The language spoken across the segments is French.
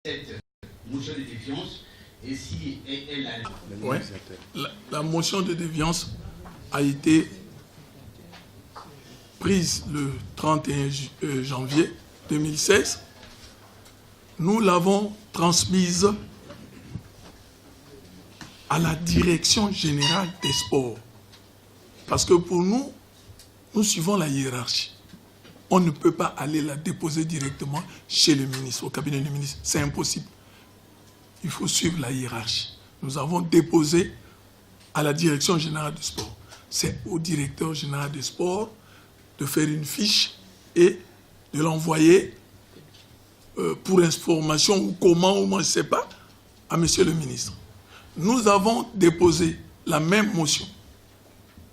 cette motion de défiance et si elle a... Ouais. La motion de défiance a été prise le 31 janvier 2016. Nous l'avons transmise à la direction générale des sports. Parce que pour nous, nous suivons la hiérarchie. On ne peut pas aller la déposer directement chez le ministre, au cabinet du ministre. C'est impossible. Il faut suivre la hiérarchie. Nous avons déposé à la direction générale du sport. C'est au directeur général du sport de faire une fiche et de l'envoyer pour information ou comment, ou moi je ne sais pas, à monsieur le ministre. Nous avons déposé la même motion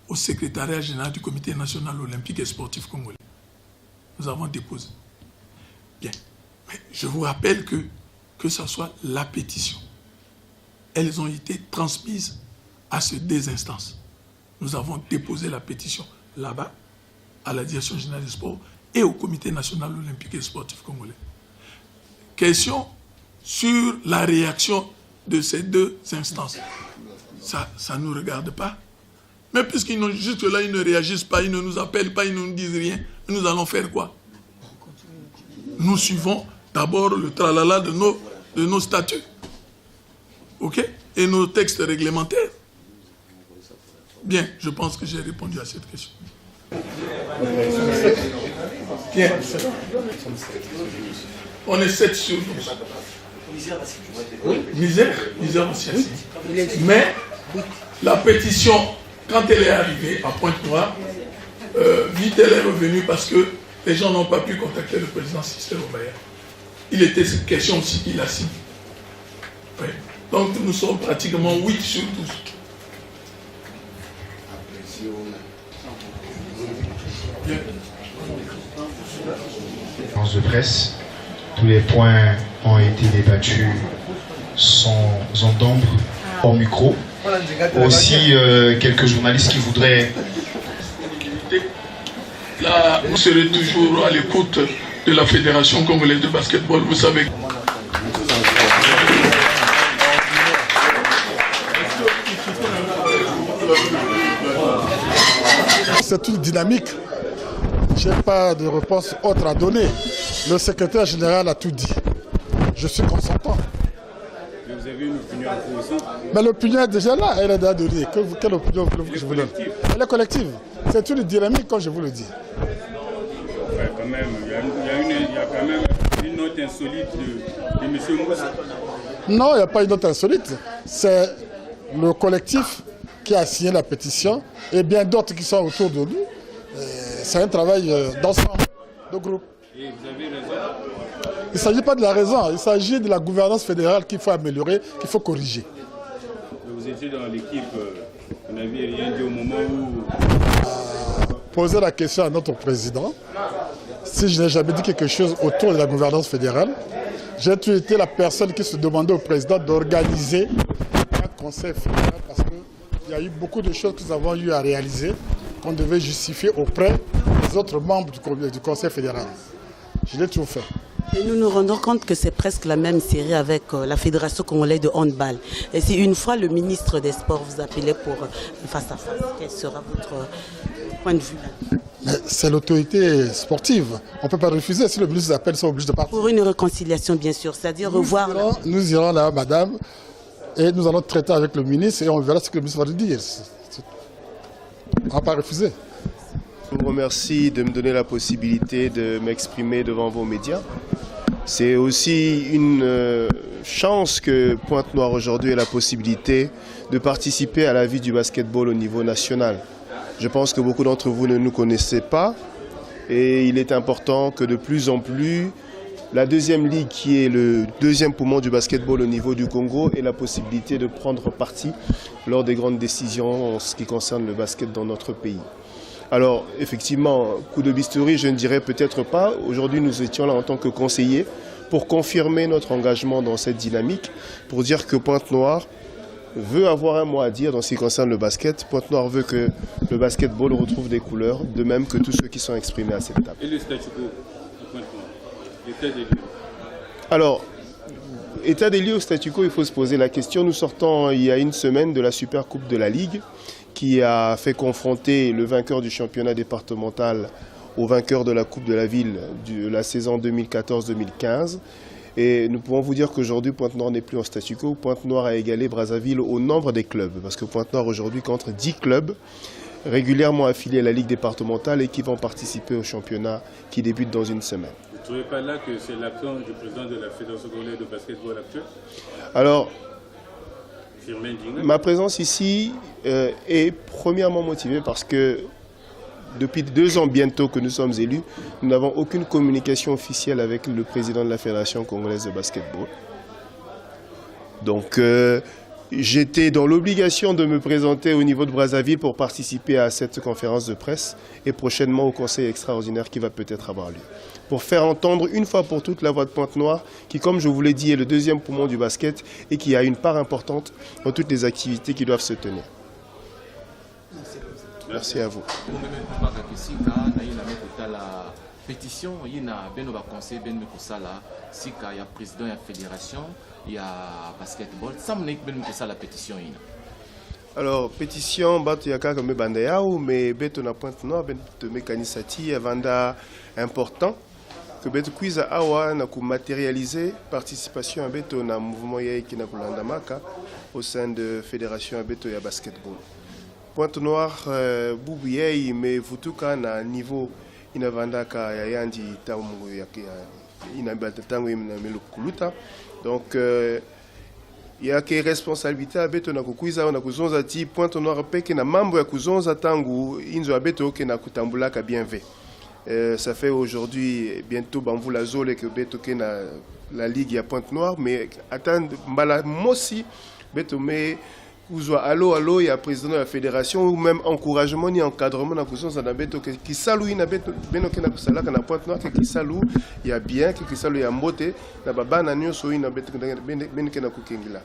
au secrétariat général du Comité national olympique et sportif congolais. Nous avons déposé. Bien. Mais je vous rappelle que ce soit la pétition. Elles ont été transmises à ces deux instances. Nous avons déposé la pétition là-bas, à la direction générale des sports et au Comité national olympique et sportif congolais. Question sur la réaction de ces deux instances. Ça ne nous regarde pas. Mais puisqu'ils n'ont jusque-là, ils ne réagissent pas, ils ne nous appellent pas, ils ne nous disent rien, nous allons faire quoi? Nous suivons d'abord le tralala de nos statuts. OK? Et nos textes réglementaires. Bien, je pense que j'ai répondu à cette question. Bien. On est 7 sur 12. Misère aussi. Mais la pétition, quand elle est arrivée à Pointe-Noire, vite elle est revenue parce que les gens n'ont pas pu contacter le président Sister Obaya. Il était cette question aussi qu'il a signé. Oui. Donc nous sommes pratiquement 8 sur 12. Bien. Conférence de presse, tous les points ont été débattus sans d'ombre, hors micro. Aussi, quelques journalistes qui voudraient... Là, vous serez toujours à l'écoute de la Fédération congolaise de basketball, vous savez. C'est une dynamique. Je n'ai pas de réponse autre à donner. Le secrétaire général a tout dit. Je suis consentant. Mais vous avez une opinion à vous aussi? Mais l'opinion est déjà là, elle est déjà donnée. Quelle opinion voulez-vous que je vous donne? Elle est collective. C'est une dynamique, comme je vous le dis. Ouais, quand même, il y a quand même une note insolite de M. Moussa. Non, il n'y a pas une note insolite. C'est le collectif qui a signé la pétition et bien d'autres qui sont autour de nous. C'est un travail d'ensemble, de groupe. Et vous avez raison. Il ne s'agit pas de la raison, il s'agit de la gouvernance fédérale qu'il faut améliorer, qu'il faut corriger. Vous étiez dans l'équipe, vous n'aviez rien dit au moment où... Poser la question à notre président, si je n'ai jamais dit quelque chose autour de la gouvernance fédérale, j'ai été la personne qui se demandait au président d'organiser un conseil fédéral parce qu'il y a eu beaucoup de choses que nous avons eu à réaliser qu'on devait justifier auprès des autres membres du conseil fédéral. Je l'ai toujours fait. Et nous nous rendons compte que c'est presque la même série avec la Fédération congolaise de handball. Et si une fois le ministre des Sports vous appelait pour face à face, quel sera votre point de vue là? C'est l'autorité sportive. On ne peut pas refuser. Si le ministre appelle, ils sont obligés de partir. Pour une réconciliation, bien sûr, c'est-à-dire revoir... Nous irons là, madame, et nous allons traiter avec le ministre et on verra ce que le ministre va nous dire. On ne va pas refuser. Je vous remercie de me donner la possibilité de m'exprimer devant vos médias. C'est aussi une chance que Pointe-Noire aujourd'hui ait la possibilité de participer à la vie du basketball au niveau national. Je pense que beaucoup d'entre vous ne nous connaissaient pas et il est important que de plus en plus la deuxième ligue, qui est le deuxième poumon du basketball au niveau du Congo, ait la possibilité de prendre parti lors des grandes décisions en ce qui concerne le basket dans notre pays. Alors, effectivement, coup de bistouri, je ne dirais peut-être pas. Aujourd'hui, nous étions là en tant que conseillers pour confirmer notre engagement dans cette dynamique, pour dire que Pointe-Noire veut avoir un mot à dire dans ce qui concerne le basket. Pointe-Noire veut que le basketball retrouve des couleurs, de même que tous ceux qui sont exprimés à cette table. Et le statu quo de Pointe-Noire? Alors, état des lieux au statu quo, il faut se poser la question. Nous sortons il y a une semaine de la Super Coupe de la Ligue qui a fait confronter le vainqueur du championnat départemental au vainqueur de la Coupe de la Ville de la saison 2014-2015. Et nous pouvons vous dire qu'aujourd'hui, Pointe-Noire n'est plus en statu quo. Pointe-Noire a égalé Brazzaville au nombre des clubs. Parce que Pointe-Noire aujourd'hui compte 10 clubs régulièrement affiliés à la Ligue départementale et qui vont participer au championnat qui débute dans une semaine. Vous ne trouvez pas là que c'est l'action du président de la Fédération congolaise de basketball actuelle? Alors, ma présence ici est premièrement motivée parce que depuis 2 ans bientôt que nous sommes élus, nous n'avons aucune communication officielle avec le président de la Fédération congolaise de basketball. Donc j'étais dans l'obligation de me présenter au niveau de Brazzaville pour participer à cette conférence de presse et prochainement au conseil extraordinaire qui va peut-être avoir lieu. Pour faire entendre une fois pour toutes la voix de Pointe-Noire qui, comme je vous l'ai dit, est le deuxième poumon du basket et qui a une part importante dans toutes les activités qui doivent se tenir. Merci à vous. Pétition, il y a un conseil, il y a président de la fédération, il y a basketball. Ça me dit que la pétition. Alors, pétition, il y a comme Bandayao, mais il y a Pointe-Noire, il y a un important. Que beto kuiza awa na matérialiser participation à beto na mouvement qui na kulandamaka au sein de fédération à beto ya basketball. Pointe-Noire boubuyei mais vutuka na niveau inavandaka ya yandi tamu ya inabatango imekuluta. Donc il y a que responsabilité à beto na kukuiza na kuzonza ti Pointe-Noire peke na mambo ya kuzonza tangu inzo à beto ke na kutambulaka bien ve. Ça fait aujourd'hui bientôt Bambou la zone que beto ke na la ligue à Pointe-Noire mais attendre mbala mosi beto mais Kuzwa allo il y a président de la fédération ou même encouragement ni encadrement na kuzo za beto qui salue na beto beno ke na kusala na Pointe-Noire qui salue il y a bien qui salue ya mbote na baba na nyoso ina beto ben ke na kukengila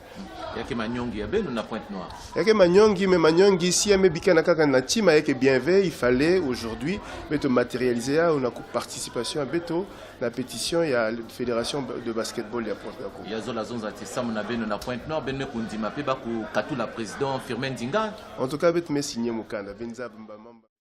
yake manyongi ya beno na Pointe-Noire yake manyongi mais manyongi si amebika na kaka na tima yake bien fait il fallait aujourd'hui beto matérialiser à une participation à beto la pétition il y a la fédération de basketball ya Pointe-Noire il y a zola zonza ti samu na beno na Pointe-Noire beno kundima pe ba ku katula président Firmin Dinga. En tout cas, je vais signer mon candidat.